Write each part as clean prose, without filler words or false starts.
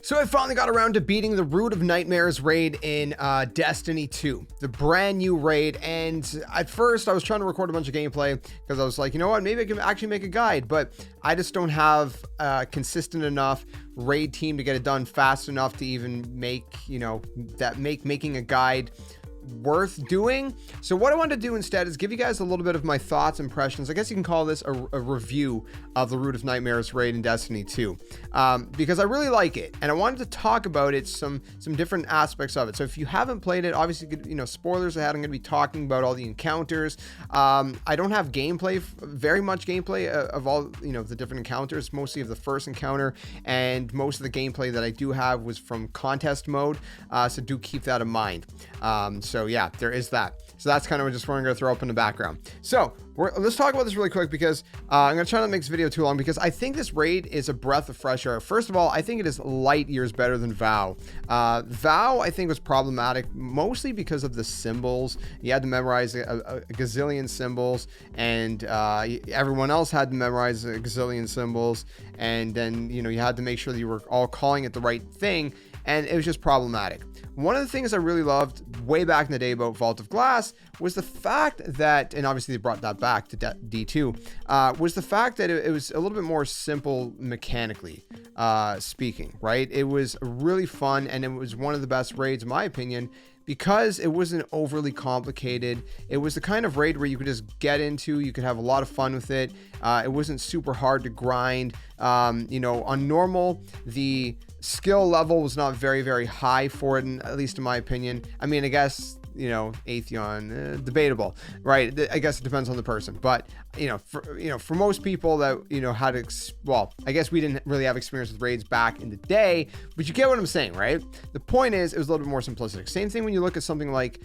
So I finally got around to beating the Root of Nightmares raid in Destiny 2, the brand new raid. And at first I was trying to record a bunch of gameplay because I was like, you know what, maybe I can actually make a guide, but I just don't have a consistent enough raid team to get it done fast enough to even make, making a guide worth doing. So what I wanted to do instead is give you guys a little bit of my thoughts, impressions. I guess you can call this a review of the Root of Nightmares raid in Destiny 2, because I really like it and I wanted to talk about it, some different aspects of it. So if you haven't played it, obviously, spoilers ahead, I'm going to be talking about all the encounters. I don't have very much gameplay of all, the different encounters, mostly of the first encounter, and most of the gameplay that I do have was from contest mode. So do keep that in mind. So yeah, there is that. So that's kind of just what I'm going to throw up in the background. So let's talk about this really quick because I'm going to try not to make this video too long because I think this raid is a breath of fresh air. First of all, I think it is light years better than VOW. VOW, I think, was problematic mostly because of the symbols. You had to memorize a gazillion symbols, and everyone else had to memorize a gazillion symbols, and then you had to make sure that you were all calling it the right thing, and it was just problematic. One of the things I really loved way back in the day about Vault of Glass was the fact that, and obviously they brought that back to D2, was the fact that it was a little bit more simple mechanically speaking, right? It was really fun, and it was one of the best raids in my opinion, because it wasn't overly complicated. It was the kind of raid where you could just get into, you could have a lot of fun with it. It wasn't super hard to grind. On normal, the skill level was not very, very high for it, at least in my opinion. I mean, I guess, Atheon, debatable, right? I guess it depends on the person, but for most people that had I guess we didn't really have experience with raids back in the day, but you get what I'm saying, right? The point is, it was a little bit more simplistic. Same thing when you look at something like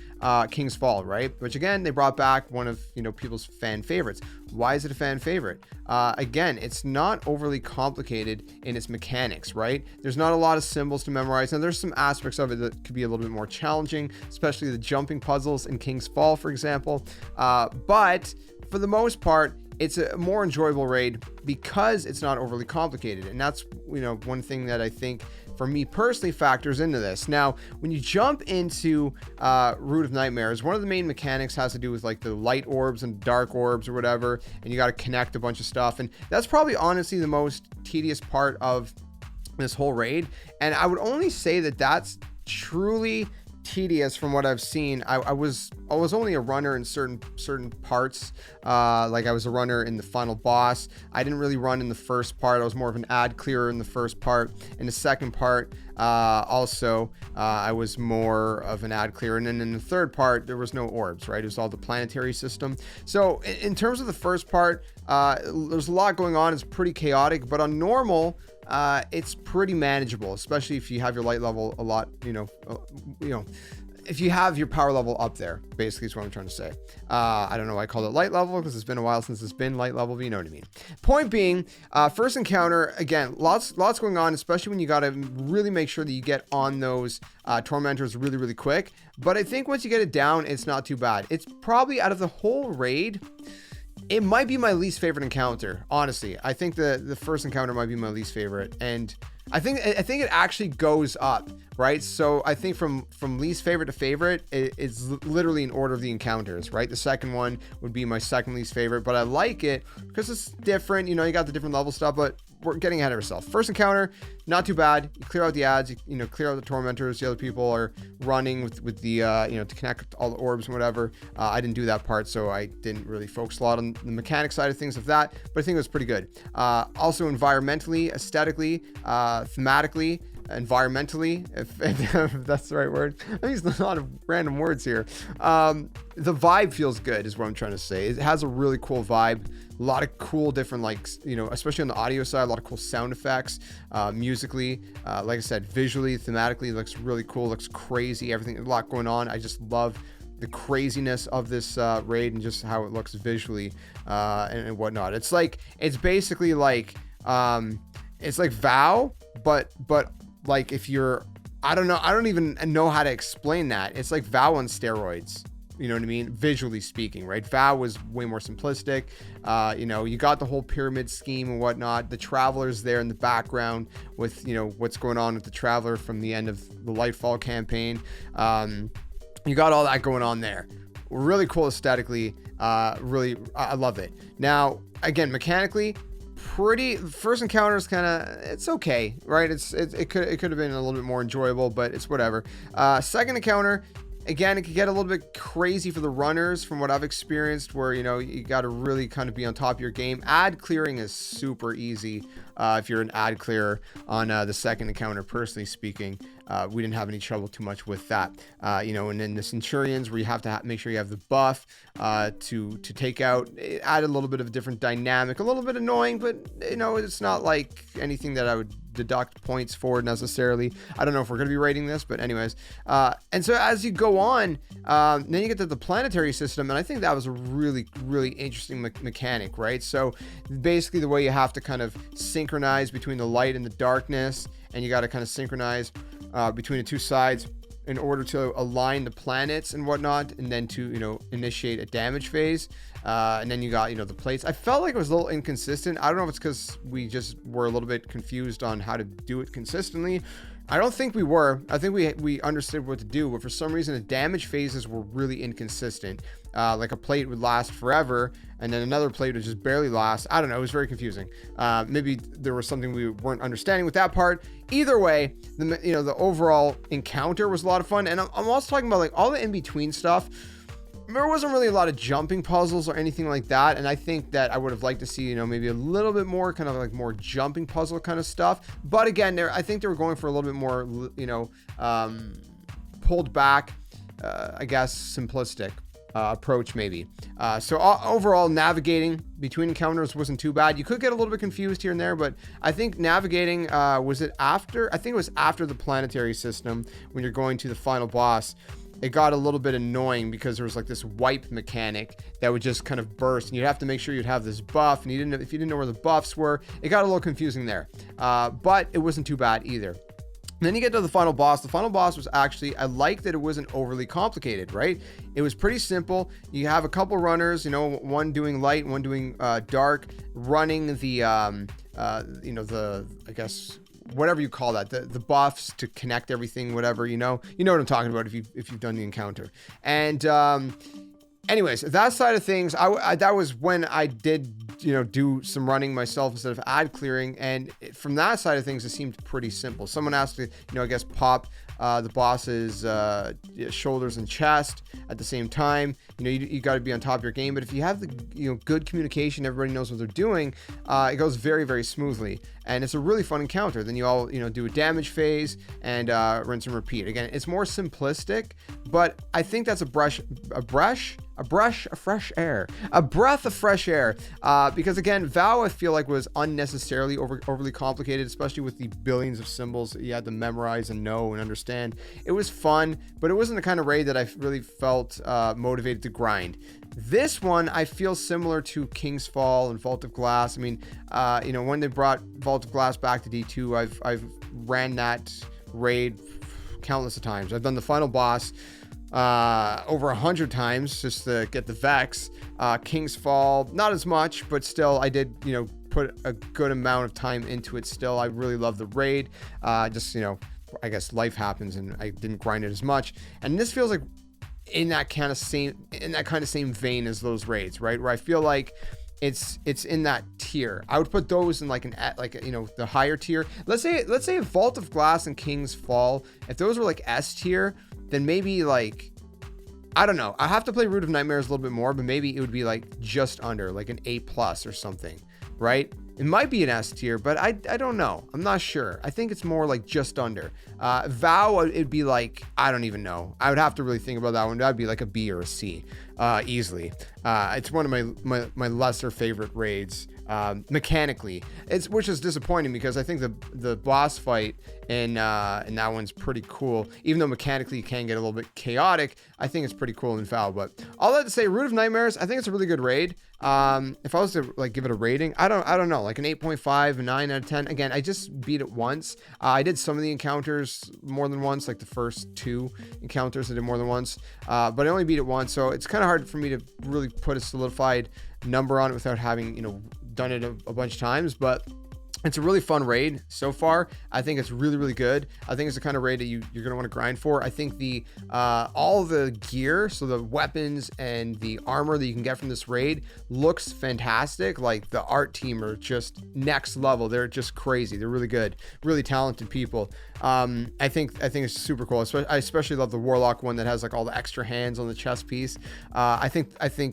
King's Fall, right? Which again, they brought back one of people's fan favorites. Why is it a fan favorite? Again, it's not overly complicated in its mechanics, right? There's not a lot of symbols to memorize, and there's some aspects of it that could be a little bit more challenging, especially the jumping puzzles in King's Fall, for example. But for the most part, it's a more enjoyable raid because it's not overly complicated. And that's, one thing that I think for me personally factors into this. Now, when you jump into Root of Nightmares, one of the main mechanics has to do with like the light orbs and dark orbs or whatever, and you got to connect a bunch of stuff. And that's probably honestly the most tedious part of this whole raid. And I would only say that that's truly tedious from what I've seen. I was only a runner in certain parts. Like I was a runner in the final boss. I didn't really run in the first part. I was more of an ad clearer in the first part. In the second part, also I was more of an ad clearer. And then in the third part, there was no orbs, right? It was all the planetary system. So in terms of the first part, there's a lot going on. It's pretty chaotic, but on normal, it's pretty manageable, especially if you have your light level a lot, if you have your power level up there, basically is what I'm trying to say. I don't know why I called it light level, because it's been a while since it's been light level, but you know what I mean. Point being, first encounter, again, lots going on, especially when you got to really make sure that you get on those tormentors really, really quick. But I think once you get it down, it's not too bad. It's probably, out of the whole raid, it might be my least favorite encounter, honestly. I think the first encounter might be my least favorite, and I think it actually goes up, right? So I think from least favorite to favorite, it's literally in order of the encounters, right? The second one would be my second least favorite, but I like it because it's different. You got the different level stuff, but we're getting ahead of ourselves. First encounter, not too bad. You clear out the ads, you clear out the tormentors. The other people are running with the to connect all the orbs and whatever. I didn't do that part, so I didn't really focus a lot on the mechanic side of things of that, but I think it was pretty good. Also environmentally, aesthetically, thematically, environmentally, if that's the right word. I use a lot of random words here. The vibe feels good is what I'm trying to say. It has a really cool vibe. A lot of cool different, especially on the audio side, a lot of cool sound effects, musically, like I said, visually, thematically, it looks really cool, looks crazy, everything, a lot going on. I just love the craziness of this raid and just how it looks visually and whatnot. It's basically like, it's like VOW, but like if you're, I don't even know how to explain that. It's like VOW on steroids. you know what I mean? Visually speaking, right? VOW was way more simplistic. You know, you got the whole pyramid scheme and whatnot. The Traveler's there in the background with, you know, what's going on with the Traveler from the end of the Lightfall campaign. You got all that going on there. Really cool aesthetically. Really, I love it. Now, again, mechanically, first encounter is kind of, it's okay, right? It could have been a little bit more enjoyable, but it's whatever. Second encounter, again, it could get a little bit crazy for the runners from what I've experienced, where, you know, you got to really kind of be on top of your game. Ad clearing is super easy if you're an ad clearer on the second encounter. Personally speaking, we didn't have any trouble too much with that. You know, and then the Centurions, where you have to make sure you have the buff to take out, it added a little bit of a different dynamic, a little bit annoying, but, you know, it's not like anything that I would deduct points for necessarily. I don't know if we're going to be rating this, but anyways. And so as you go on, then you get to the planetary system, and I think that was a really, really interesting mechanic, right? So basically the way you have to kind of synchronize between the light and the darkness, and you got to kind of synchronize between the two sides in order to align the planets and whatnot, and then to, you know, initiate a damage phase. And then you got, you know, the plates. I felt like it was a little inconsistent. I don't know if it's because we just were a little bit confused on how to do it consistently. I don't think we were. I think we understood what to do, but for some reason the damage phases were really inconsistent. Like a plate would last forever, and then another plate would just barely last. I don't know. It was very confusing. Maybe there was something we weren't understanding with that part. Either way, the overall encounter was a lot of fun. And I'm also talking about like all the in-between stuff. There wasn't really a lot of jumping puzzles or anything like that, and I think that I would have liked to see, you know, maybe a little bit more kind of like more jumping puzzle kind of stuff. But again, I think they were going for a little bit more, you know, pulled back, I guess, simplistic approach maybe. So overall, navigating between encounters wasn't too bad. You could get a little bit confused here and there, but I think navigating, I think it was after the planetary system when you're going to the final boss. It got a little bit annoying because there was like this wipe mechanic that would just kind of burst, and you'd have to make sure you'd have this buff, and if you didn't know where the buffs were, it got a little confusing there. But it wasn't too bad either. Then you get to the final boss. The final boss was actually, I like that it wasn't overly complicated, right? It was pretty simple. You have a couple runners, you know, one doing light, one doing dark, running the, you know, I guess, whatever you call that, the buffs to connect everything, whatever, you know what I'm talking about if you've done the encounter. And anyways, that side of things, that was when I did, you know, do some running myself instead of ad clearing, and from that side of things, it seemed pretty simple. Someone asked to, you know, I guess pop the boss's shoulders and chest at the same time. You know, you got to be on top of your game, but if you have the, you know, good communication, everybody knows what they're doing, it goes very, very smoothly, and it's a really fun encounter. Then you all, you know, do a damage phase and rinse and repeat. Again, it's more simplistic, but I think that's a breath of fresh air, because again, VOW I feel like was unnecessarily overly complicated, especially with the billions of symbols that you had to memorize and know and understand. It was fun, but it wasn't the kind of raid that I really felt motivated to grind. This one I feel similar to King's Fall and Vault of Glass. I mean, you know, when they brought Vault of Glass back to D2, I've ran that raid countless of times. I've done the final boss over 100 times just to get the Vex. King's Fall, not as much, but still I did, you know, put a good amount of time into it still. I really love the raid. Just, you know, I guess life happens and I didn't grind it as much. And this feels like in that kind of same vein as those raids, right? Where I feel like it's in that tier. I would put those in like you know, the higher tier. Let's say Vault of Glass and King's Fall, if those were like S tier, then maybe like, I don't know, I have to play Root of Nightmares a little bit more, but maybe it would be like just under, like an A+ or something, right? It might be an S tier, but I don't know. I'm not sure. I think it's more like just under. VOW, it'd be like, I don't even know. I would have to really think about that one. That'd be like a B or a C, easily. It's one of my lesser favorite raids mechanically. Which is disappointing because I think the boss fight in that one's pretty cool. Even though mechanically it can get a little bit chaotic, I think it's pretty cool in Vow. But all that to say, Root of Nightmares, I think it's a really good raid. If I was to like give it a rating, I don't know, like an 8.5, a 9 out of 10. Again, I just beat it once. I did some of the encounters more than once, like the first 2 encounters I did more than once, but I only beat it once, so it's kind of hard for me to really put a solidified number on it without having, you know, done it a bunch of times. But it's a really fun raid so far. I think it's really, really good. I think it's the kind of raid that you're going to want to grind for. I think the all the gear, so the weapons and the armor that you can get from this raid looks fantastic. Like the art team are just next level. They're just crazy. They're really good, really talented people. I think it's super cool. I especially love the Warlock one that has like all the extra hands on the chest piece. I think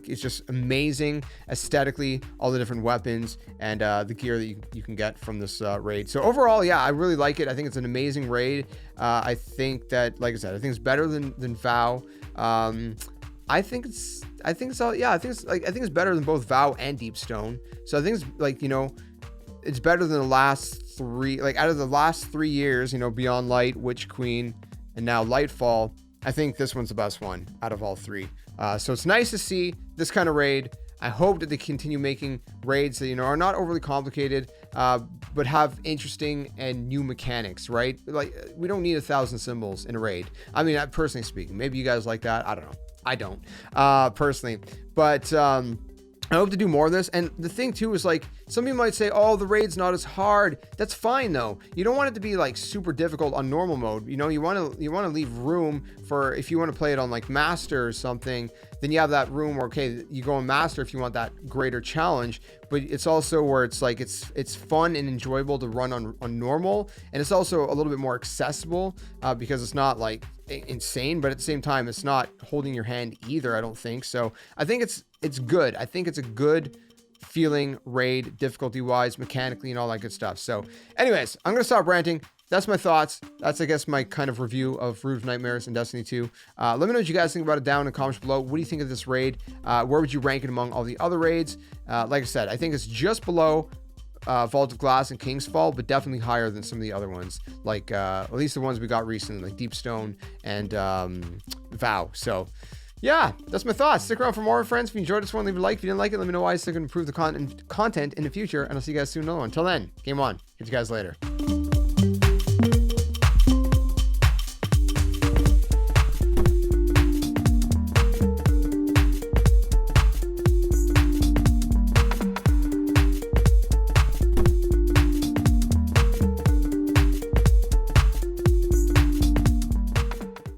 it's just amazing aesthetically, all the different weapons and the gear that you can get from this raid. So overall, yeah, I really like it. I think it's an amazing raid. I think that, like I said, I think it's better than Vow. I think it's better than both Vow and Deepstone. So I think it's like, you know, it's better than the last 3, like out of the last 3 years, you know, Beyond Light, Witch Queen, and now Lightfall. I think this one's the best one out of all 3. So it's nice to see this kind of raid. I hope that they continue making raids that, you know, are not overly complicated, but have interesting and new mechanics, right? Like, we don't need 1,000 symbols in a raid. I mean, personally speaking, maybe you guys like that. I don't know. I don't, personally, but, I hope to do more of this. And the thing too is, like, some people might say, oh, the raid's not as hard. That's fine though. You don't want it to be like super difficult on normal mode. You know, you want to leave room for, if you want to play it on like master or something, then you have that room where, okay, you go on master if you want that greater challenge, but it's also where it's like, it's fun and enjoyable to run on normal. And it's also a little bit more accessible, because it's not like insane, but at the same time, it's not holding your hand either, I don't think. So I think it's good. I think it's a good feeling raid, difficulty wise, mechanically, and all that good stuff. So anyways, I'm gonna stop ranting. That's my thoughts. That's, I guess, my kind of review of Root of Nightmares in Destiny 2. Let me know what you guys think about it down in the comments below. What do you think of this raid? Where would you rank it among all the other raids? Like I said, I think it's just below Vault of Glass and King's Fall, but definitely higher than some of the other ones, like at least the ones we got recently, like Deepstone and Vow. So yeah, that's my thoughts. Stick around for more, friends. If you enjoyed this one, leave a like. If you didn't like it, let me know why, so I can improve the content in the future, and I'll see you guys soon in another one. Until then, game on. Catch you guys later.